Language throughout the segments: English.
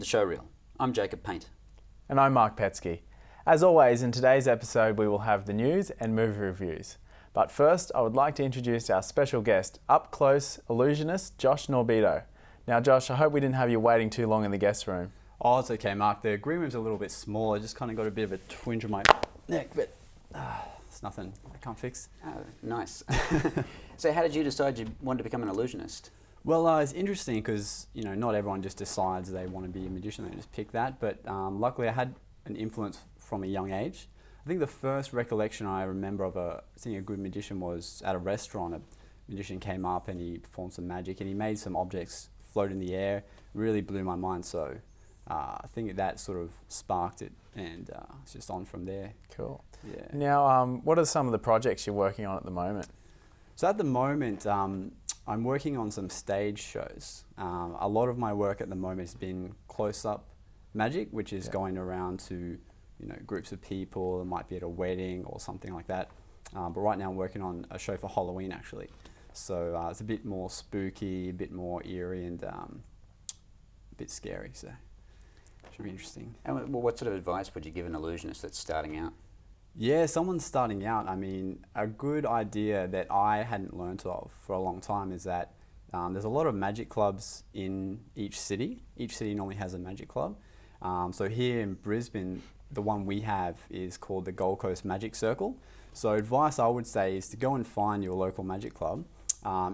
Showreel. I'm Jacob Paint. And I'm Marc Petzke. As always, in today's episode we will have the news and movie reviews. But first, I would like to introduce our special guest, up-close illusionist Josh Norbido. Now Josh, I hope we didn't have you waiting too long in the guest room. Oh, it's okay, Mark. The green room's a little bit small. I just kind of got a bit of a twinge on my neck, but it's nothing I can't fix. Oh, nice. So how did you decide you wanted to become an illusionist? Well, it's interesting because, you know, not everyone just decides they want to be a magician. They just pick that. But luckily I had an influence from a young age. I think the first recollection I remember of seeing a good magician was at a restaurant. A magician came up and he performed some magic and he made some objects float in the air. Really blew my mind. So I think that sort of sparked it, and it's just on from there. Cool. Yeah. Now, what are some of the projects you're working on at the moment? So at the moment, I'm working on some stage shows. A lot of my work at the moment has been close-up magic, which is going around to, you know, groups of people. It might be at a wedding or something like that. But right now I'm working on a show for Halloween, actually. So it's a bit more spooky, a bit more eerie, and a bit scary. So should be interesting. And what sort of advice would you give an illusionist that's starting out? Yeah, someone starting out, I mean, a good idea that I hadn't learnt of for a long time is that there's a lot of magic clubs in each city. Each city normally has a magic club. So here in Brisbane, the one we have is called the Gold Coast Magic Circle. So advice I would say is to go and find your local magic club.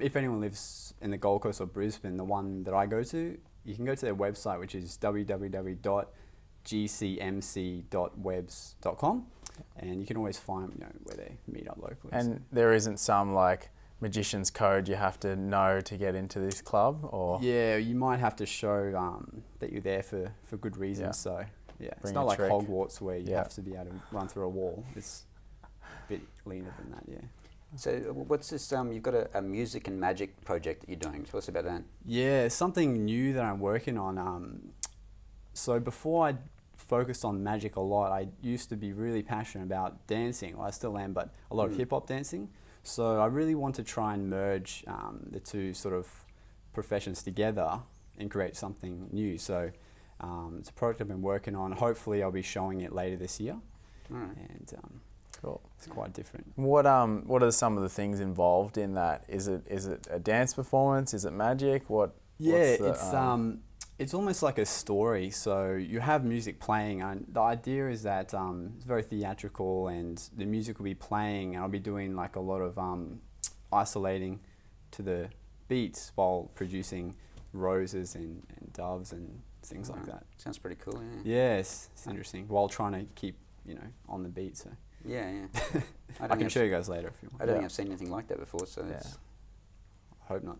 If anyone lives in the Gold Coast or Brisbane, the one that I go to, you can go to their website, which is www.gcmc.webs.com, and you can always find, you know, where they meet up locally. And there isn't some like magician's code you have to know to get into this club, or? Yeah, you might have to show that you're there for good reasons. Yeah. So yeah, it's Bring not a like trick. Hogwarts where you have to be able to run through a wall. It's a bit leaner than that, yeah. So what's this, you've got a music and magic project that you're doing. Tell us about that. Yeah, something new that I'm working on. So before I focused on magic a lot, I used to be really passionate about dancing. Well, I still am, but a lot of hip-hop dancing. So I really want to try and merge the two sort of professions together and create something new. So it's a project I've been working on. Hopefully I'll be showing it later this year. And Cool. it's quite different. What are some of the things involved in that? Is it a dance performance? Is it magic? Yeah, it's almost like a story. So you have music playing, and the idea is that it's very theatrical, and the music will be playing, and I'll be doing like a lot of isolating to the beats while producing roses and doves and things like that. Sounds pretty cool, yeah. Yes, it's interesting. While trying to keep, you know, on the beat. So Yeah. I can show you guys later if you want. I don't think I've seen anything like that before, so Yeah. I hope not.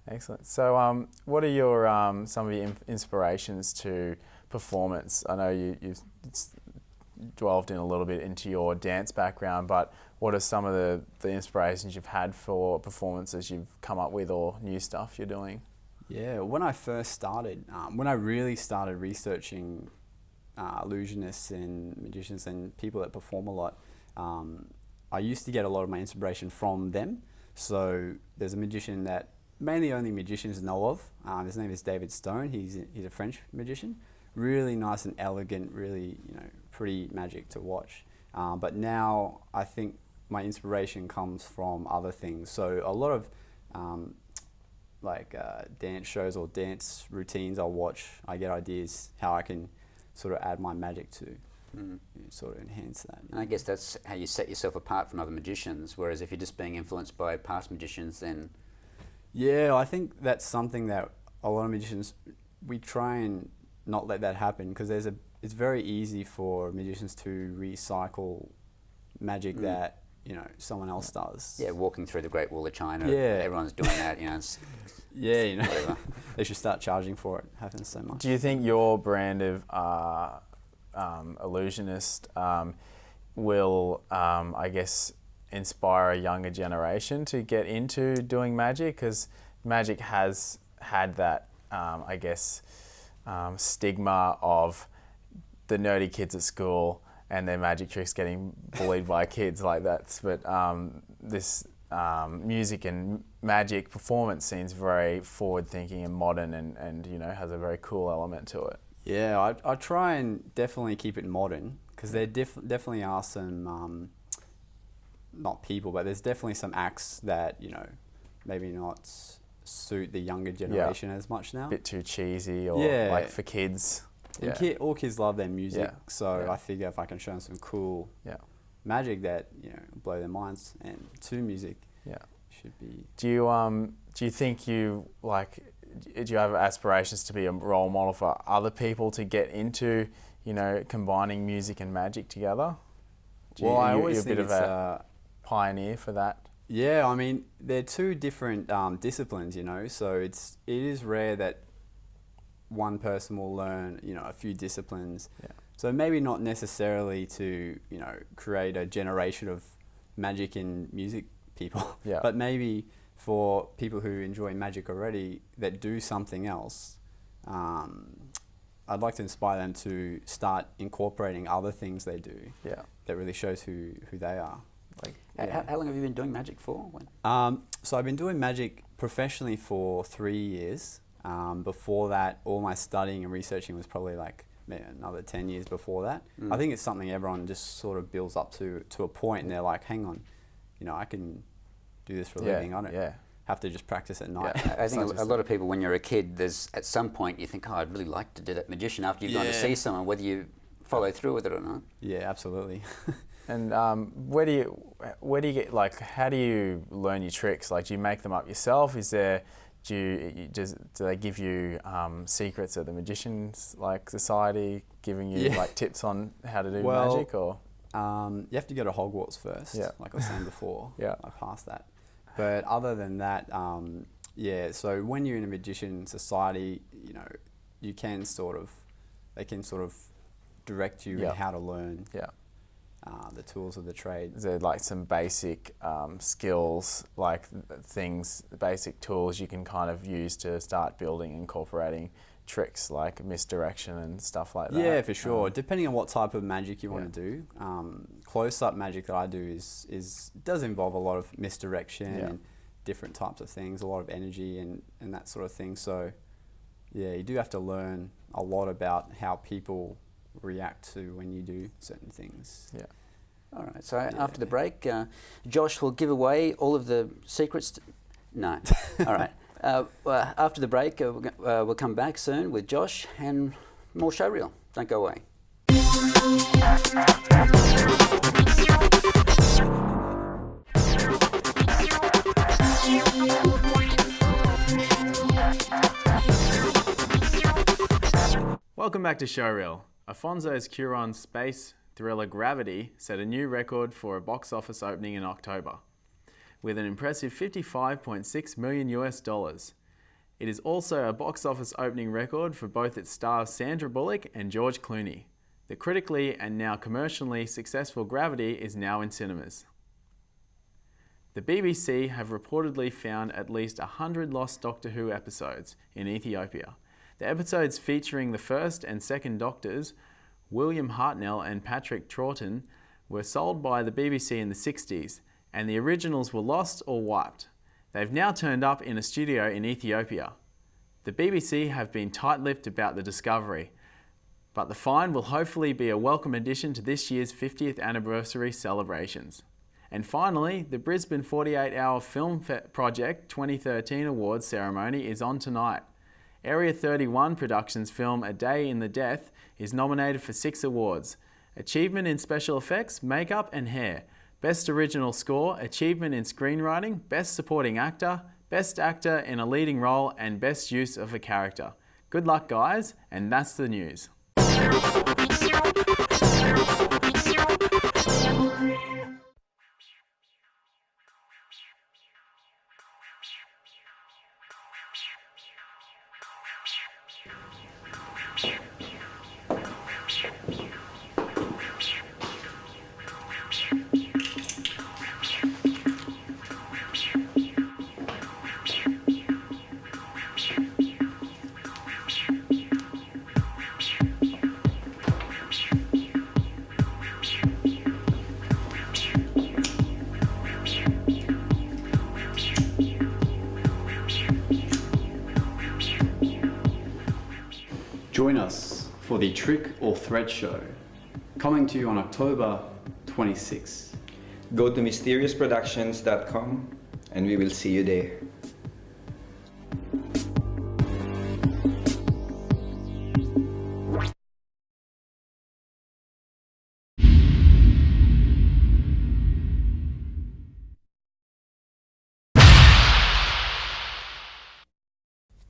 Excellent. So, what are your some of your inspirations to performance? I know you've delved in a little bit into your dance background, but what are some of the inspirations you've had for performances you've come up with, or new stuff you're doing? Yeah, when I first started, when I really started researching illusionists and magicians and people that perform a lot, I used to get a lot of my inspiration from them. So there's a magician that mainly only magicians know of. His name is David Stone. He's a French magician. Really nice and elegant, really, you know, pretty magic to watch. But now I think my inspiration comes from other things. So a lot of dance shows or dance routines I'll watch, I get ideas how I can sort of add my magic to sort of enhance that. And I guess that's how you set yourself apart from other magicians, whereas if you're just being influenced by past magicians, then... Yeah, I think that's something that a lot of magicians, we try and not let that happen, because it's very easy for magicians to recycle magic that, you know, someone else does. Yeah, walking through the Great Wall of China, Yeah. everyone's doing that, you know. Yeah, you know, Whatever. they should start charging for it. It happens so much. Do you think your brand of illusionist will, I guess, inspire a younger generation to get into doing magic? Because magic has had that, I guess, stigma of the nerdy kids at school and their magic tricks getting bullied by kids like that. But this music and magic performance scene's very forward-thinking and modern, and has a very cool element to it. Yeah, I try and definitely keep it modern, because there definitely are some, not people, but there's definitely some acts that, maybe not suit the younger generation as much now. A bit too cheesy, or like for kids. And all kids love their music, so Yeah. I figure if I can show them some cool magic that blow their minds and to music, should be. Do you think do you have aspirations to be a role model for other people to get into combining music and magic together? I always you're think a bit of a pioneer for that. Yeah, I mean, they're two different disciplines, so it is rare that one person will learn, a few disciplines. Yeah. So maybe not necessarily to, create a generation of magic and music people, but maybe for people who enjoy magic already that do something else, I'd like to inspire them to start incorporating other things they do that really shows who they are. How long have you been doing magic for? So I've been doing magic professionally for 3 years. Before that, all my studying and researching was probably like maybe another 10 years before that. I think it's something everyone just sort of builds up to a point, and they're like, hang on, I can do this for a living. I don't have to just practice at night. I think a lot of people, when you're a kid, there's at some point you think, I'd really like to do that magician after you've gone to see someone, whether you follow through with it or not. Yeah, absolutely. And where do you get, how do you learn your tricks? Like, do you make them up yourself? Do they give you secrets at the Magicians Society, giving you tips on how to do magic, or? You have to go to Hogwarts first, like I was saying before. I passed that. But other than that, so when you're in a Magician Society, they can sort of direct you in how to learn the tools of the trade. Is there some basic skills, basic tools you can kind of use to start building, incorporating tricks like misdirection and stuff like that? Yeah, for sure. Depending on what type of magic you want to do. Close-up magic that I do does involve a lot of misdirection and different types of things, a lot of energy and that sort of thing. So you do have to learn a lot about how people react to when you do certain things. Yeah. All right. So after the break, Josh will give away all of the secrets. No. All right. After the break, we'll come back soon with Josh and more Showreel. Don't go away. Welcome back to Showreel. Afonso's Cuaron space thriller Gravity set a new record for a box office opening in October, with an impressive $55.6 million US. It is also a box office opening record for both its stars Sandra Bullock and George Clooney. The critically and now commercially successful Gravity is now in cinemas. The BBC have reportedly found at least 100 lost Doctor Who episodes in Ethiopia. The episodes featuring the first and second Doctors, William Hartnell and Patrick Troughton, were sold by the BBC in the 60s, and the originals were lost or wiped. They've now turned up in a studio in Ethiopia. The BBC have been tight-lipped about the discovery, but the find will hopefully be a welcome addition to this year's 50th anniversary celebrations. And finally, the Brisbane 48-Hour Film Project 2013 Awards ceremony is on tonight. Area 31 Productions' film A Day in the Death is nominated for 6 awards: Achievement in Special Effects, Makeup and Hair, Best Original Score, Achievement in Screenwriting, Best Supporting Actor, Best Actor in a Leading Role, and Best Use of a Character. Good luck, guys, and that's the news. us for the Trick or Thread show, coming to you on October 26th. Go to mysteriousproductions.com and we will see you there.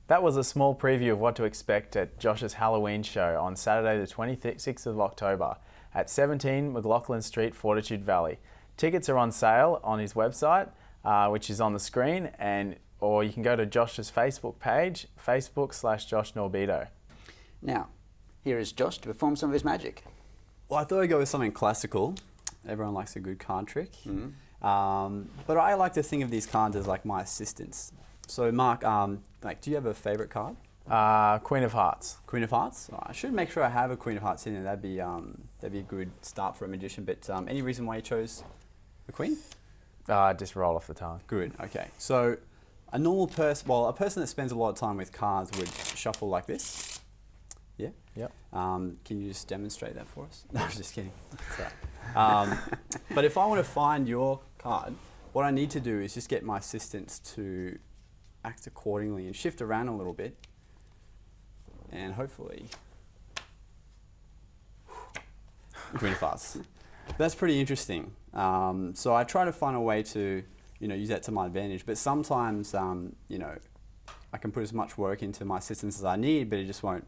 That was a small preview of what to expect at Josh's Halloween show on Saturday the 26th of October at 17 McLaughlin Street, Fortitude Valley. Tickets are on sale on his website, which is on the screen, or you can go to Josh's Facebook page, Facebook/Josh Norbido. Now, here is Josh to perform some of his magic. Well, I thought I'd go with something classical. Everyone likes a good card trick. But I like to think of these cards as like my assistants. So Mark, do you have a favourite card? Queen of Hearts. Queen of Hearts? Oh, I should make sure I have a Queen of Hearts in there. That'd be a good start for a magician. But any reason why you chose the Queen? Just roll off the tongue. Good. Okay. So a normal person, well, a person that spends a lot of time with cards would shuffle like this. Yeah. Yep. Can you just demonstrate that for us? No, I'm just kidding. But if I want to find your card, what I need to do is just get my assistants to act accordingly and shift around a little bit, and hopefully Queen of Hearts. That's pretty interesting. So I try to find a way to use that to my advantage, but sometimes I can put as much work into my assistants as I need, but it just won't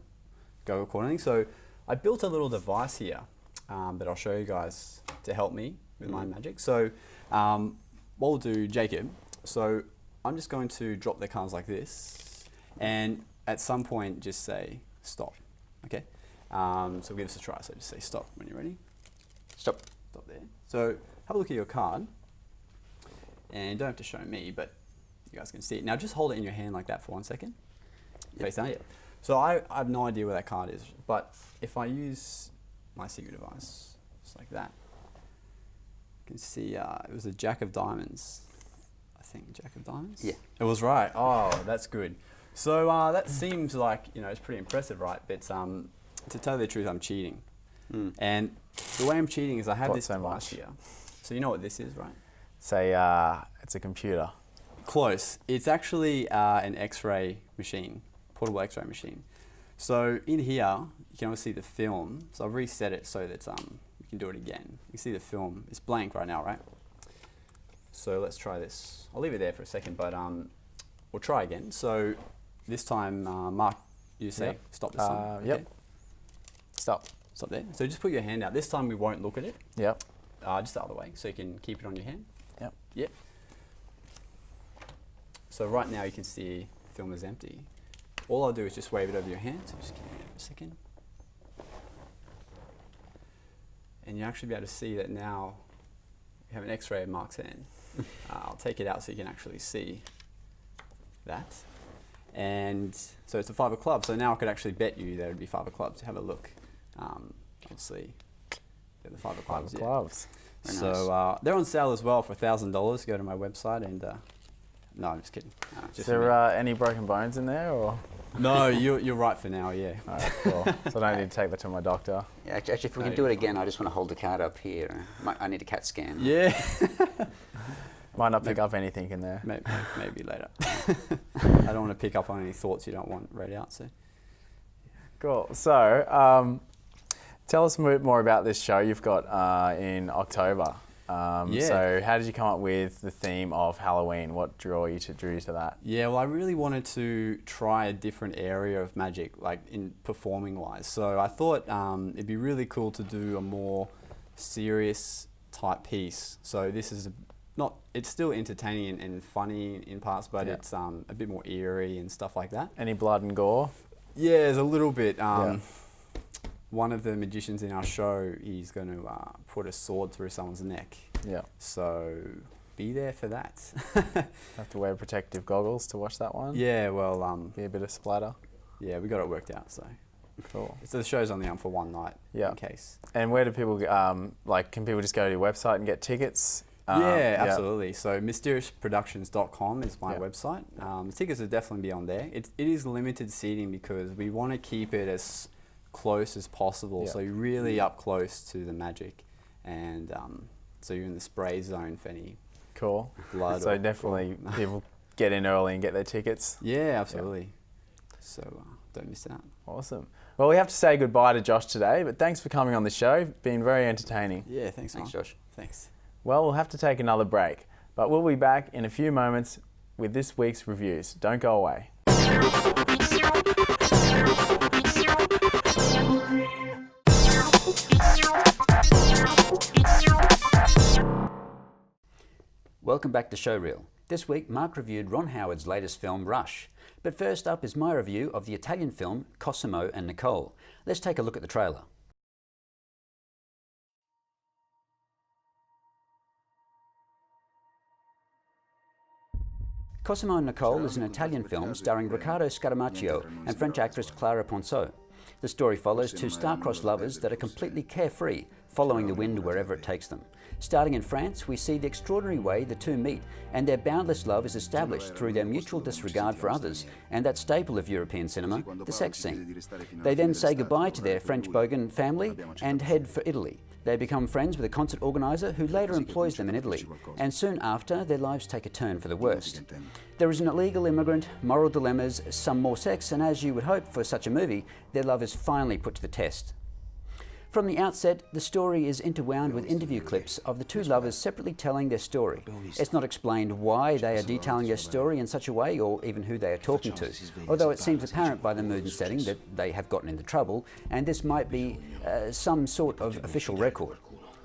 go accordingly. So I built a little device here that I'll show you guys to help me with my magic. So what we'll do, Jacob, so I'm just going to drop the cards like this, and at some point just say stop, okay? So give us a try, so just say stop when you're ready. Stop. Stop there. So have a look at your card, and you don't have to show me, but you guys can see it. Now just hold it in your hand like that for 1 second. Face down, yeah. So I have no idea where that card is, but if I use my secret device, just like that, you can see it was a Jack of Diamonds. Jack of Diamonds? Yeah. It was right. Oh, that's good. So that seems like, it's pretty impressive, right? But to tell you the truth, I'm cheating. And the way I'm cheating is I have this device here. So you know what this is, right? Say it's a computer. Close. It's actually an X-ray machine, portable X-ray machine. So in here, you can always see the film. So I've reset it so that you can do it again. You can see the film. It's blank right now, right? So let's try this. I'll leave it there for a second, but we'll try again. So this time, Mark, you say stop this time. Yep. Okay. Stop. Stop there. So just put your hand out. This time we won't look at it. Yep. Just the other way, so you can keep it on your hand. Yep. Yep. So right now you can see the film is empty. All I'll do is just wave it over your hand. So just give me a second. And you'll actually be able to see that now you have an X-ray of Mark's hand. I'll take it out so you can actually see that. And so it's a 5 of clubs. So now I could actually bet you there would be 5 of clubs. Have a look. Obviously, they're the 5 of clubs. 5 of clubs. Very So nice. they're on sale as well for $1,000. Go to my website and no, I'm just kidding. Is there any broken bones in there, or? No, you're right for now. Yeah. All right, cool. So I don't need to take that to my doctor. Yeah, actually, if we can do it again, I just want to hold the card up here. I need a CAT scan. Yeah. Might not pick up anything in there. Maybe later. I don't want to pick up on any thoughts you don't want read out. So. Cool. So, tell us a bit more about this show you've got in October. So how did you come up with the theme of Halloween? What drew you to that? Yeah, well, I really wanted to try a different area of magic, like in performing wise. So I thought it'd be really cool to do a more serious type piece. So this is it's still entertaining and funny in parts, but it's a bit more eerie and stuff like that. Any blood and gore? Yeah, there's a little bit. One of the magicians in our show, he's going to put a sword through someone's neck. Yeah. So be there for that. Have to wear protective goggles to watch that one. Yeah, well, be a bit of splatter. Yeah, we got it worked out. So cool. So the show's only on for one night. Yeah. In case. And where do people can people just go to your website and get tickets? Yeah, absolutely. So mysteriousproductions.com is my website. The tickets will definitely be on there. It is limited seating because we want to keep it as close as possible. Yeah. So you're really up close to the magic, and so you're in the spray zone for any Cool. blood. So definitely people get in early and get their tickets. Yeah, absolutely. So don't miss out. Awesome. Well, we have to say goodbye to Josh today, but thanks for coming on the show. Been very entertaining. Yeah, thanks, Thanks, Mark. Josh. Thanks. Well, we'll have to take another break, but we'll be back in a few moments with this week's reviews. Don't go away. Welcome back to Showreel. This week, Mark reviewed Ron Howard's latest film, Rush. But first up is my review of the Italian film Cosimo and Nicole. Let's take a look at the trailer. Cosimo and Nicole is an Italian film starring Riccardo Scaramaccio and French actress Clara Ponceau. The story follows two star-crossed lovers that are completely carefree, following the wind wherever it takes them. Starting in France, we see the extraordinary way the two meet, and their boundless love is established through their mutual disregard for others, and that staple of European cinema, the sex scene. They then say goodbye to their French bogan family and head for Italy. They become friends with a concert organiser who later employs them in Italy, and soon after, their lives take a turn for the worst. There is an illegal immigrant, moral dilemmas, some more sex, and as you would hope for such a movie, their love is finally put to the test. From the outset, the story is interwound with interview clips of the two lovers separately telling their story. It's not explained why they are detailing their story in such a way, or even who they are talking to, although it seems apparent by the mood and setting that they have gotten into trouble, and this might be some sort of official record.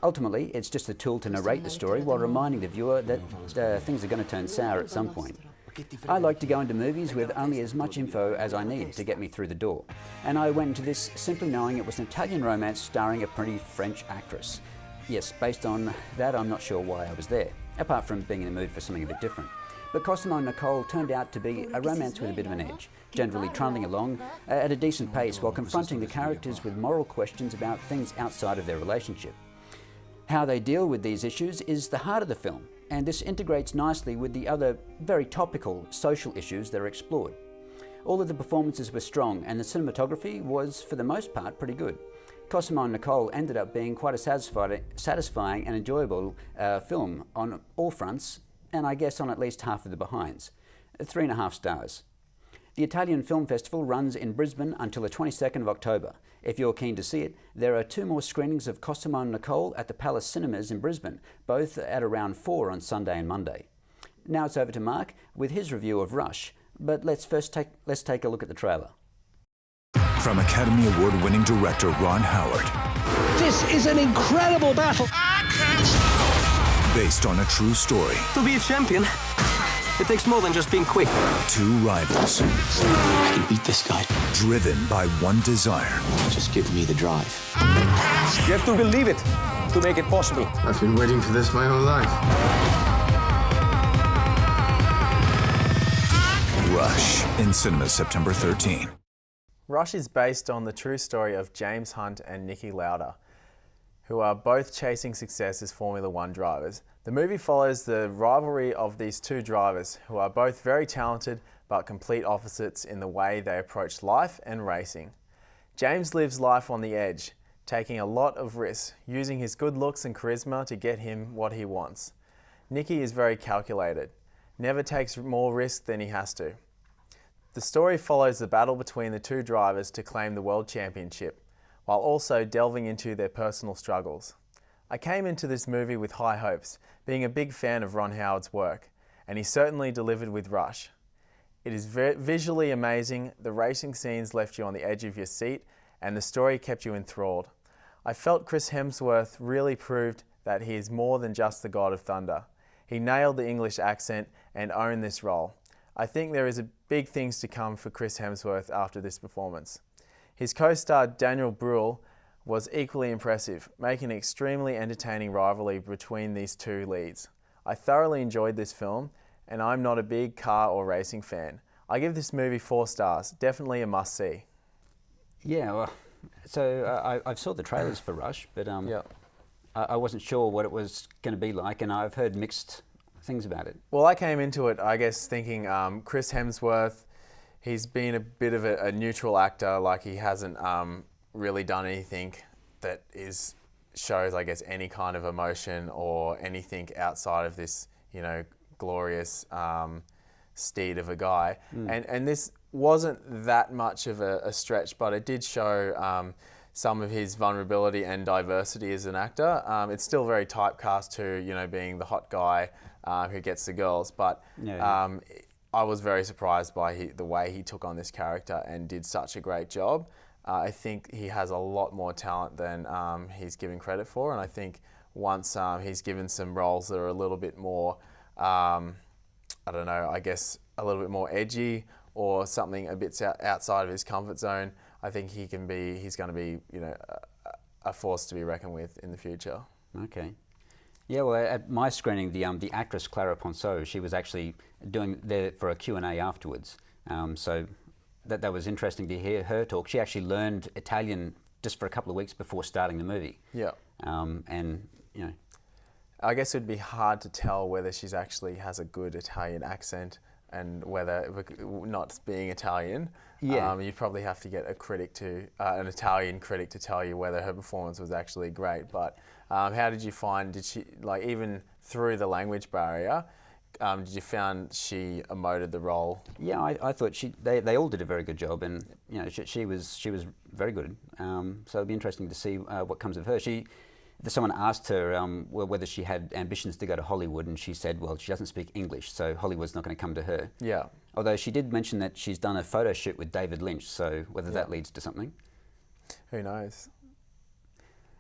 Ultimately, it's just a tool to narrate the story while reminding the viewer that things are going to turn sour at some point. I like to go into movies with only as much info as I need to get me through the door, and I went into this simply knowing it was an Italian romance starring a pretty French actress. Yes, based on that, I'm not sure why I was there, apart from being in the mood for something a bit different. But Cosimo and Nicole turned out to be a romance with a bit of an edge, generally trundling along at a decent pace while confronting the characters with moral questions about things outside of their relationship. How they deal with these issues is the heart of the film, and this integrates nicely with the other very topical social issues that are explored. All of the performances were strong, and the cinematography was, for the most part, pretty good. Cosimo and Nicole ended up being quite a satisfying and enjoyable film on all fronts, and I guess on at least half of the behinds. 3.5 stars. The Italian Film Festival runs in Brisbane until the 22nd of October. If you're keen to see it, there are 2 more screenings of Cosimo and Nicole at the Palace Cinemas in Brisbane, both at around 4 on Sunday and Monday. Now it's over to Mark with his review of Rush, but let's take a look at the trailer. From Academy Award-winning director Ron Howard. This is an incredible battle. Based on a true story. To be a champion, it takes more than just being quick. 2 rivals. I can beat this guy. Driven by one desire. Just give me the drive. You have to believe it to make it possible. I've been waiting for this my whole life. Rush in cinemas September 13. Rush is based on the true story of James Hunt and Niki Lauda, who are both chasing success as Formula One drivers. The movie follows the rivalry of these 2 drivers, who are both very talented but complete opposites in the way they approach life and racing. James lives life on the edge, taking a lot of risks, using his good looks and charisma to get him what he wants. Niki is very calculated, never takes more risk than he has to. The story follows the battle between the 2 drivers to claim the World Championship, while also delving into their personal struggles. I came into this movie with high hopes, being a big fan of Ron Howard's work, and he certainly delivered with Rush. It is visually amazing, the racing scenes left you on the edge of your seat, and the story kept you enthralled. I felt Chris Hemsworth really proved that he is more than just the God of Thunder. He nailed the English accent and owned this role. I think there is big things to come for Chris Hemsworth after this performance. His co-star Daniel Bruhl was equally impressive, making an extremely entertaining rivalry between these 2 leads. I thoroughly enjoyed this film, and I'm not a big car or racing fan. I give this movie 4 stars, definitely a must-see. Yeah, well, so I saw the trailers for Rush, but I wasn't sure what it was going to be like, and I've heard mixed things about it. Well, I came into it, I guess, thinking Chris Hemsworth, he's been a bit of a neutral actor, like he hasn't really done anything that shows, I guess, any kind of emotion or anything outside of this, glorious steed of a guy. And this wasn't that much of a stretch, but it did show some of his vulnerability and diversity as an actor. It's still very typecast to, being the hot guy who gets the girls, but I was very surprised by the way he took on this character and did such a great job. I think he has a lot more talent than he's given credit for, and I think once he's given some roles that are a little bit more, I don't know, I guess a little bit more edgy or something a bit outside of his comfort zone, I think he's going to be, a force to be reckoned with in the future. Okay. Yeah, well, at my screening, the actress Clara Ponceau, she was actually doing there for a Q&A afterwards. So that was interesting to hear her talk. She actually learned Italian just for a couple of weeks before starting the movie. Yeah. And, I guess it'd be hard to tell whether she's actually has a good Italian accent and whether, not being Italian, you'd probably have to get an Italian critic to tell you whether her performance was actually great. But how did you find, did she, even through the language barrier, did you find she emoted the role? Yeah, I thought they all did a very good job, and she was very good. So it'd be interesting to see what comes of her. Someone asked her whether she had ambitions to go to Hollywood, and she said, well, she doesn't speak English, so Hollywood's not going to come to her. Yeah. Although she did mention that she's done a photo shoot with David Lynch, so whether that leads to something. Who knows?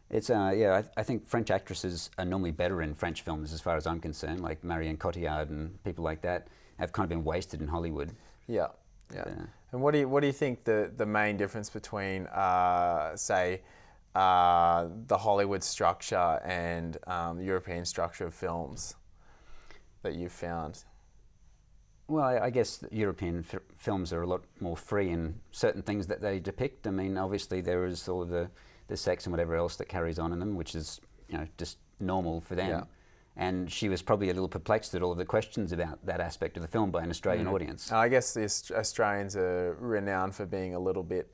It's I think French actresses are normally better in French films, as far as I'm concerned. Like Marion Cotillard and people like that have kind of been wasted in Hollywood. Yeah, yeah. And what do you think the main difference between, say, the Hollywood structure and the European structure of films that you've found? Well, I guess European films are a lot more free in certain things that they depict. I mean, obviously there is all of the sex and whatever else that carries on in them, which is just normal for them. Yeah. And she was probably a little perplexed at all of the questions about that aspect of the film by an Australian audience. I guess the Australians are renowned for being a little bit,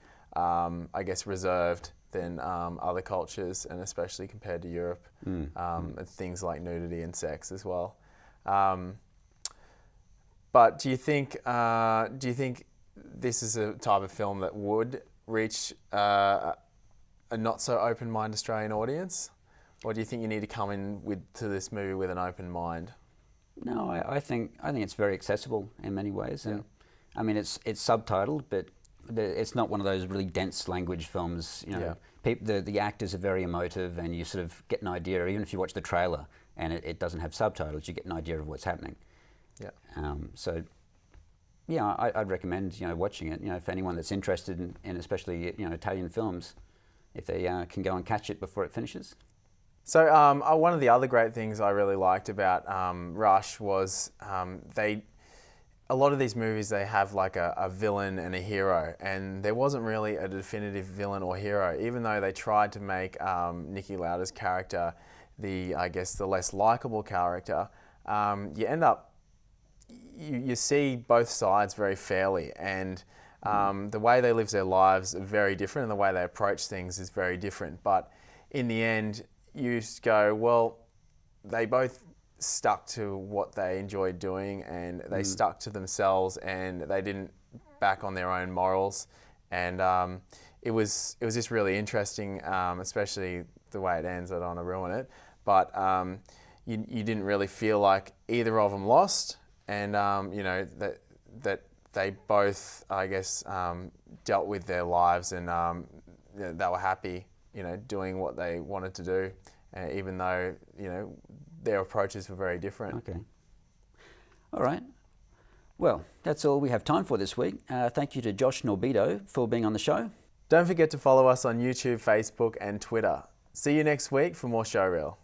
reserved than other cultures, and especially compared to Europe, things like nudity and sex as well. But do you think this is a type of film that would reach a not so open-minded Australian audience, or do you think you need to come in to this movie with an open mind? No, I think it's very accessible in many ways, and I mean it's subtitled, but it's not one of those really dense language films. The actors are very emotive, and you sort of get an idea, even if you watch the trailer and it doesn't have subtitles, you get an idea of what's happening. Yeah. I'd recommend watching it. For anyone that's interested in especially Italian films, if they can go and catch it before it finishes. So one of the other great things I really liked about Rush was a lot of these movies, they have like a villain and a hero, and there wasn't really a definitive villain or hero, even though they tried to make Niki Lauda's character the less likable character. You end up, you see both sides very fairly, and the way they live their lives are very different, and the way they approach things is very different. But in the end, you just go, well, they both stuck to what they enjoyed doing, and they stuck to themselves, and they didn't back on their own morals. And it was just really interesting, especially the way it ends. I don't want to ruin it, but you didn't really feel like either of them lost, and that they both, I guess, dealt with their lives, and they were happy, doing what they wanted to do, even though their approaches were very different. Okay. All right. Well, that's all we have time for this week. Thank you to Josh Norbido for being on the show. Don't forget to follow us on YouTube, Facebook, and Twitter. See you next week for more Showreel.